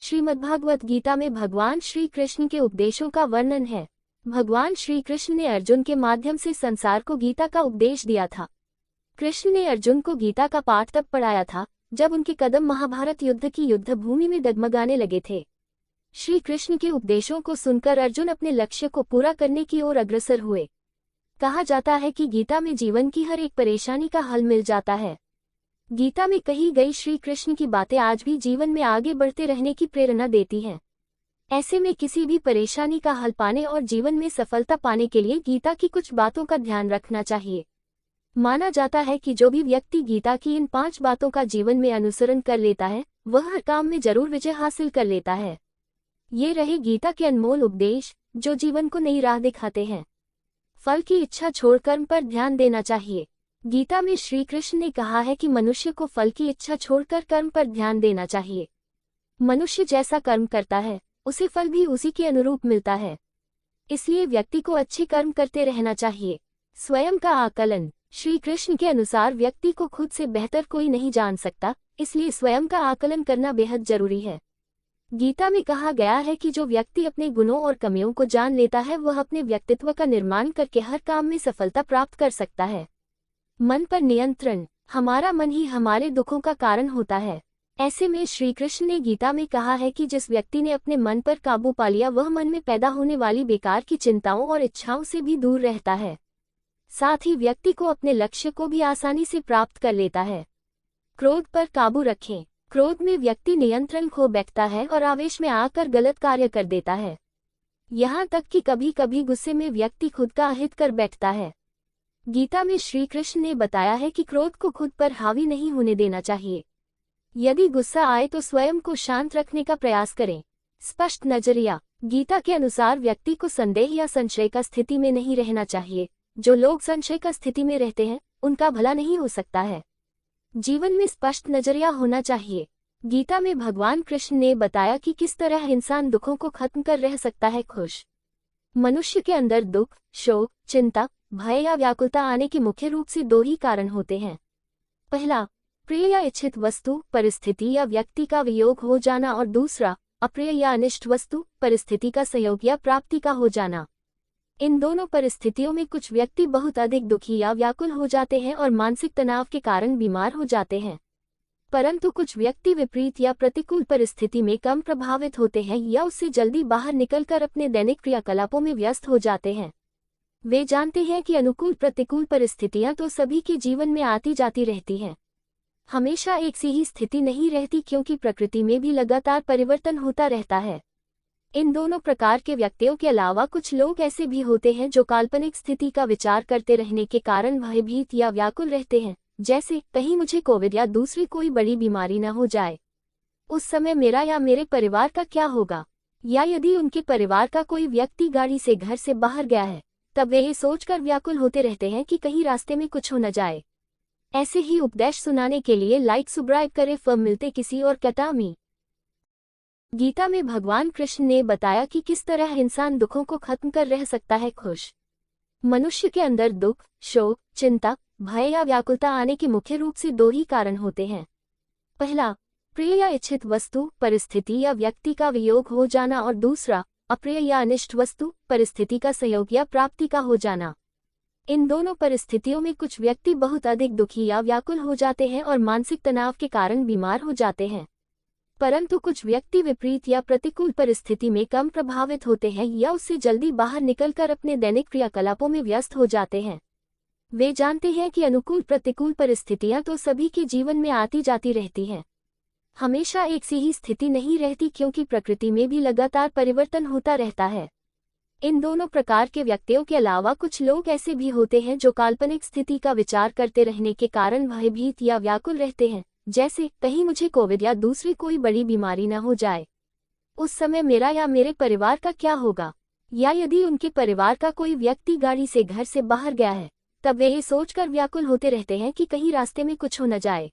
श्रीमद्भागवत गीता में भगवान श्री कृष्ण के उपदेशों का वर्णन है। भगवान श्री कृष्ण ने अर्जुन के माध्यम से संसार को गीता का उपदेश दिया था। कृष्ण ने अर्जुन को गीता का पाठ तब पढ़ाया था जब उनके कदम महाभारत युद्ध की युद्ध भूमि में डगमगाने लगे थे। श्री कृष्ण के उपदेशों को सुनकर अर्जुन अपने लक्ष्य को पूरा करने की ओर अग्रसर हुए। कहा जाता है कि गीता में जीवन की हर एक परेशानी का हल मिल जाता है। गीता में कही गई श्री कृष्ण की बातें आज भी जीवन में आगे बढ़ते रहने की प्रेरणा देती हैं। ऐसे में किसी भी परेशानी का हल पाने और जीवन में सफलता पाने के लिए गीता की कुछ बातों का ध्यान रखना चाहिए। माना जाता है कि जो भी व्यक्ति गीता की इन 5 बातों का जीवन में अनुसरण कर लेता है वह हर काम में जरूर विजय हासिल कर लेता है। ये रहे गीता के अनमोल उपदेश जो जीवन को नई राह दिखाते हैं। फल की इच्छा छोड़ कर्म पर ध्यान देना चाहिए। गीता में श्री कृष्ण ने कहा है कि मनुष्य को फल की इच्छा छोड़कर कर्म पर ध्यान देना चाहिए। मनुष्य जैसा कर्म करता है उसे फल भी उसी के अनुरूप मिलता है। इसलिए व्यक्ति को अच्छे कर्म करते रहना चाहिए। स्वयं का आकलन। श्री कृष्ण के अनुसार व्यक्ति को खुद से बेहतर कोई नहीं जान सकता, इसलिए स्वयं का आकलन करना बेहद जरूरी है। गीता में कहा गया है कि जो व्यक्ति अपने गुणों और कमियों को जान लेता है वह अपने व्यक्तित्व का निर्माण करके हर काम में सफलता प्राप्त कर सकता है। मन पर नियंत्रण। हमारा मन ही हमारे दुखों का कारण होता है। ऐसे में श्री कृष्ण ने गीता में कहा है कि जिस व्यक्ति ने अपने मन पर काबू पा लिया वह मन में पैदा होने वाली बेकार की चिंताओं और इच्छाओं से भी दूर रहता है। साथ ही व्यक्ति को अपने लक्ष्य को भी आसानी से प्राप्त कर लेता है। क्रोध पर काबू रखें। क्रोध में व्यक्ति नियंत्रण खो बैठता है और आवेश में आकर गलत कार्य कर देता है। यहाँ तक कि कभी कभी गुस्से में व्यक्ति खुद का अहित कर बैठता है। गीता में श्री कृष्ण ने बताया है कि क्रोध को खुद पर हावी नहीं होने देना चाहिए। यदि गुस्सा आए तो स्वयं को शांत रखने का प्रयास करें। स्पष्ट नजरिया। गीता के अनुसार व्यक्ति को संदेह या संशय का स्थिति में नहीं रहना चाहिए। जो लोग संशय का स्थिति में रहते हैं उनका भला नहीं हो सकता है। जीवन में स्पष्ट नजरिया होना चाहिए। गीता में भगवान कृष्ण ने बताया कि किस तरह इंसान दुखों को खत्म कर रह सकता है खुश। मनुष्य के अंदर दुख, शोक, चिंता, भय या व्याकुलता आने के मुख्य रूप से 2 ही कारण होते हैं। पहला, प्रिय या इच्छित वस्तु, परिस्थिति या व्यक्ति का वियोग हो जाना और दूसरा, अप्रिय या अनिष्ट वस्तु, परिस्थिति का संयोग या प्राप्ति का हो जाना। इन दोनों परिस्थितियों में कुछ व्यक्ति बहुत अधिक दुखी या व्याकुल हो जाते हैं और मानसिक तनाव के कारण बीमार हो जाते हैं, परंतु कुछ व्यक्ति विपरीत या प्रतिकूल परिस्थिति में कम प्रभावित होते हैं या उससे जल्दी बाहर निकलकर अपने दैनिक क्रियाकलापों में व्यस्त हो जाते हैं। वे जानते हैं कि अनुकूल प्रतिकूल परिस्थितियां तो सभी के जीवन में आती जाती रहती हैं। हमेशा एक सी ही स्थिति नहीं रहती क्योंकि प्रकृति में भी लगातार परिवर्तन होता रहता है। इन दोनों प्रकार के व्यक्तियों के अलावा कुछ लोग ऐसे भी होते हैं जो काल्पनिक स्थिति का विचार करते रहने के कारण भयभीत या व्याकुल रहते हैं, जैसे कहीं मुझे कोविड या दूसरी कोई बड़ी बीमारी न हो जाए, उस समय मेरा या मेरे परिवार का क्या होगा, या यदि उनके परिवार का कोई व्यक्ति गाड़ी से घर से बाहर गया है तब वे ये सोचकर व्याकुल होते रहते हैं कि कहीं रास्ते में कुछ हो न जाए। ऐसे ही उपदेश सुनाने के लिए लाइक सब्सक्राइब करें। फिर मिलते किसी और कथा में। गीता में भगवान कृष्ण ने बताया कि किस तरह इंसान दुखों को खत्म कर रह सकता है खुश। मनुष्य के अंदर दुख, शोक, चिंता, भय या व्याकुलता आने के मुख्य रूप से 2 ही कारण होते हैं। पहला, प्रिय या इच्छित वस्तु, परिस्थिति या व्यक्ति का वियोग हो जाना और दूसरा, अप्रिय या अनिष्ट वस्तु, परिस्थिति का संयोग या प्राप्ति का हो जाना। इन दोनों परिस्थितियों में कुछ व्यक्ति बहुत अधिक दुखी या व्याकुल हो जाते हैं और मानसिक तनाव के कारण बीमार हो जाते हैं, परंतु कुछ व्यक्ति विपरीत या प्रतिकूल परिस्थिति में कम प्रभावित होते हैं या उससे जल्दी बाहर निकलकर अपने दैनिक क्रियाकलापों में व्यस्त हो जाते हैं। वे जानते हैं कि अनुकूल प्रतिकूल परिस्थितियां तो सभी के जीवन में आती जाती रहती हैं। हमेशा एक सी ही स्थिति नहीं रहती क्योंकि प्रकृति में भी लगातार परिवर्तन होता रहता है। इन दोनों प्रकार के व्यक्तियों के अलावा कुछ लोग ऐसे भी होते हैं जो काल्पनिक स्थिति का विचार करते रहने के कारण भयभीत या व्याकुल रहते हैं, जैसे कहीं मुझे कोविड या दूसरी कोई बड़ी बीमारी न हो जाए, उस समय मेरा या मेरे परिवार का क्या होगा, या यदि उनके परिवार का कोई व्यक्ति गाड़ी से घर से बाहर गया है तब वे ये सोचकर व्याकुल होते रहते हैं कि कहीं रास्ते में कुछ हो न जाए।